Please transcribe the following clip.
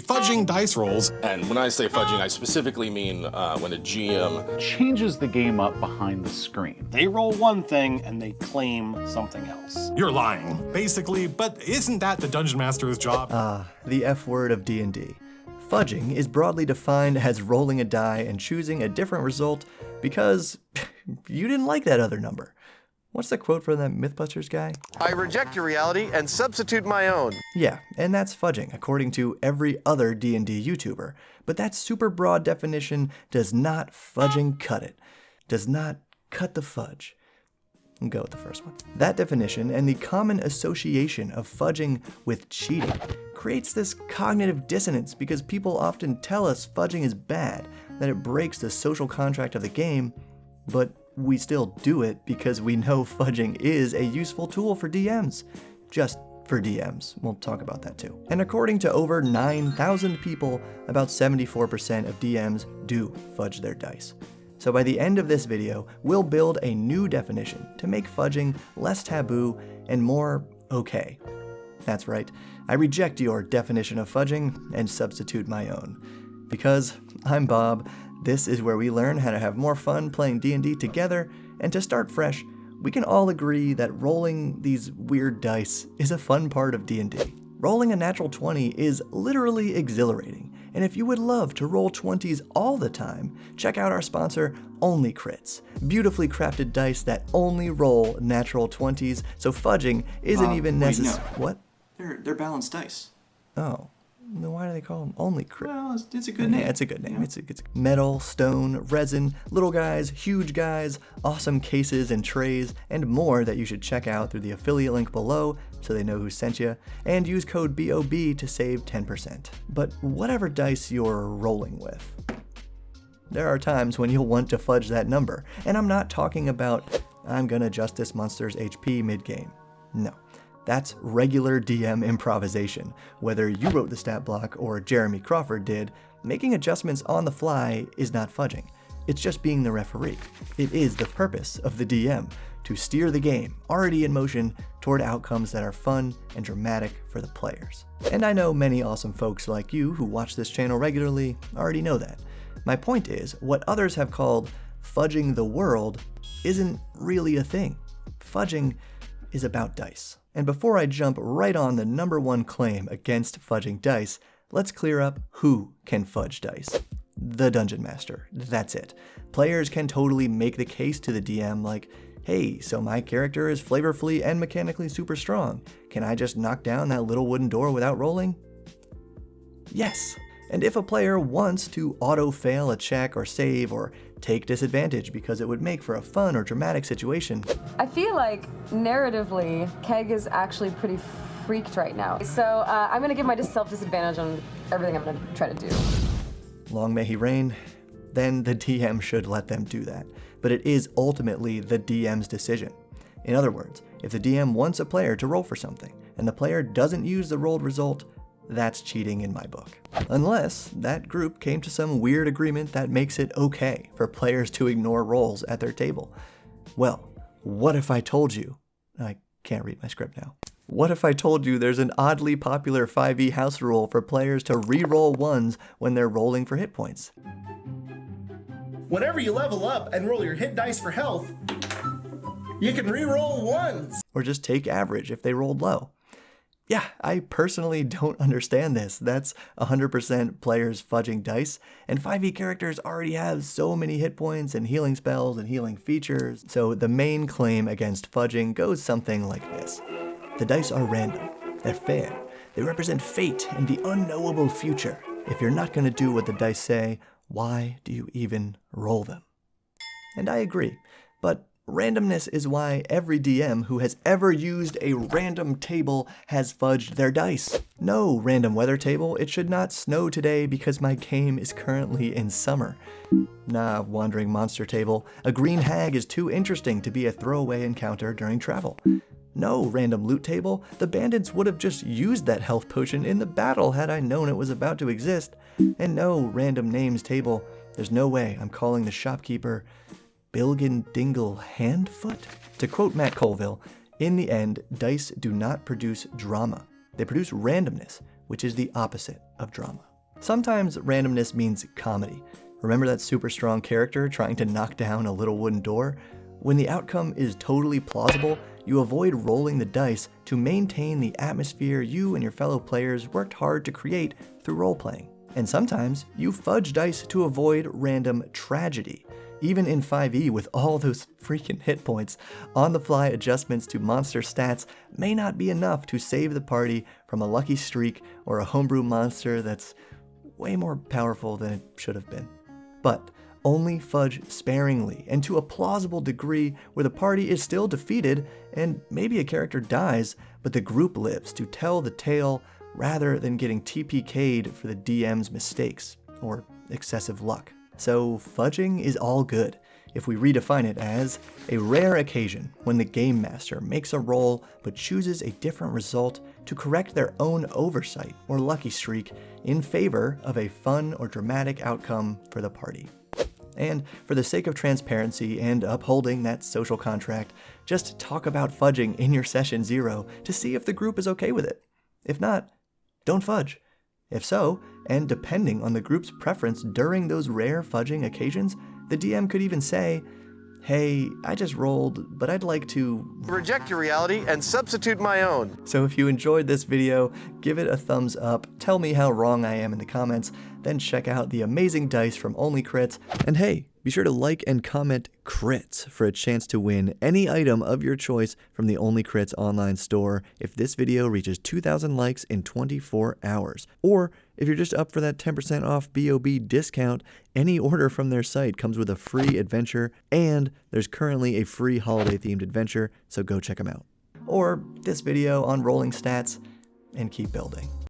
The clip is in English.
Fudging dice rolls. And when I say fudging, I specifically mean when a GM changes the game up behind the screen. They roll one thing and they claim something else. You're lying, basically, but isn't that the Dungeon Master's job? The F word of D&D. Fudging is broadly defined as rolling a die and choosing a different result because you didn't like that other number. What's the quote from that Mythbusters guy? I reject your reality and substitute my own. Yeah, and that's fudging, according to every other D&D YouTuber. But that super broad definition does not fudging cut it. Does not cut the fudge. I'll go with the first one. That definition and the common association of fudging with cheating creates this cognitive dissonance because people often tell us fudging is bad, that it breaks the social contract of the game, but we still do it because we know fudging is a useful tool for DMs. Just for DMs. We'll talk about that too. And according to over 9,000 people, about 74% of DMs do fudge their dice. So by the end of this video, we'll build a new definition to make fudging less taboo and more okay. That's right, I reject your definition of fudging and substitute my own. Because I'm Bob, this is where we learn how to have more fun playing D&D together, and to start fresh, we can all agree that rolling these weird dice is a fun part of D&D. Rolling a natural 20 is literally exhilarating, and if you would love to roll 20s all the time, check out our sponsor, Only Crits. Beautifully crafted dice that only roll natural 20s, so fudging isn't even necessary. No. What? They're balanced dice. Oh. Then why do they call them Only Crit? Well, it's a good name. Yeah, it's a good name. It's metal, stone, resin, little guys, huge guys, awesome cases and trays, and more that you should check out through the affiliate link below so they know who sent you, and use code BOB to save 10%. But whatever dice you're rolling with, there are times when you'll want to fudge that number, and I'm not talking about, I'm gonna adjust this monster's HP mid-game. No. That's regular DM improvisation. Whether you wrote the stat block or Jeremy Crawford did, making adjustments on the fly is not fudging. It's just being the referee. It is the purpose of the DM, to steer the game, already in motion, toward outcomes that are fun and dramatic for the players. And I know many awesome folks like you who watch this channel regularly already know that. My point is, what others have called fudging the world isn't really a thing. Fudging is about dice. And before I jump right on the number one claim against fudging dice, let's clear up who can fudge dice. The Dungeon Master, that's it. Players can totally make the case to the DM like, hey, so my character is flavorfully and mechanically super strong. Can I just knock down that little wooden door without rolling? Yes. And if a player wants to auto-fail a check or save or take disadvantage because it would make for a fun or dramatic situation. I feel like, narratively, Keg is actually pretty freaked right now. So I'm gonna give myself disadvantage on everything I'm gonna try to do. Long may he reign. Then the DM should let them do that. But it is ultimately the DM's decision. In other words, if the DM wants a player to roll for something, and the player doesn't use the rolled result, that's cheating in my book. Unless that group came to some weird agreement that makes it okay for players to ignore rolls at their table. Well, what if I told you? I can't read my script now. What if I told you there's an oddly popular 5e house rule for players to re-roll ones when they're rolling for hit points? Whenever you level up and roll your hit dice for health, you can re-roll ones. Or just take average if they rolled low. Yeah, I personally don't understand this. That's 100% players fudging dice, and 5e characters already have so many hit points and healing spells and healing features, so the main claim against fudging goes something like this. The dice are random, they're fair, they represent fate and the unknowable future. If you're not going to do what the dice say, why do you even roll them? And I agree, but randomness is why every DM who has ever used a random table has fudged their dice. No, random weather table, it should not snow today because my game is currently in summer. Nah, wandering monster table, a green hag is too interesting to be a throwaway encounter during travel. No, random loot table, the bandits would have just used that health potion in the battle had I known it was about to exist. And no, random names table, there's no way I'm calling the shopkeeper Bilgin Dingle Handfoot? To quote Matt Colville, in the end, dice do not produce drama. They produce randomness, which is the opposite of drama. Sometimes randomness means comedy. Remember that super strong character trying to knock down a little wooden door? When the outcome is totally plausible, you avoid rolling the dice to maintain the atmosphere you and your fellow players worked hard to create through role-playing. And sometimes you fudge dice to avoid random tragedy. Even in 5e with all those freaking hit points, on-the-fly adjustments to monster stats may not be enough to save the party from a lucky streak or a homebrew monster that's way more powerful than it should have been. But only fudge sparingly and to a plausible degree where the party is still defeated and maybe a character dies, but the group lives to tell the tale rather than getting TPK'd for the DM's mistakes or excessive luck. So fudging is all good if we redefine it as a rare occasion when the game master makes a roll but chooses a different result to correct their own oversight or lucky streak in favor of a fun or dramatic outcome for the party. And for the sake of transparency and upholding that social contract, just talk about fudging in your session 0 to see if the group is okay with it. If not, don't fudge. If so, and depending on the group's preference during those rare fudging occasions, the DM could even say, "Hey, I just rolled, but I'd like to Reject your reality and substitute my own. So if you enjoyed this video, give it a thumbs up, tell me how wrong I am in the comments, then check out the amazing dice from Only Crits, and hey, be sure to like and comment crits for a chance to win any item of your choice from the Only Crits online store if this video reaches 2,000 likes in 24 hours. Or if you're just up for that 10% off BOB discount, any order from their site comes with a free adventure, and there's currently a free holiday-themed adventure, so go check them out. Or this video on rolling stats, and keep building.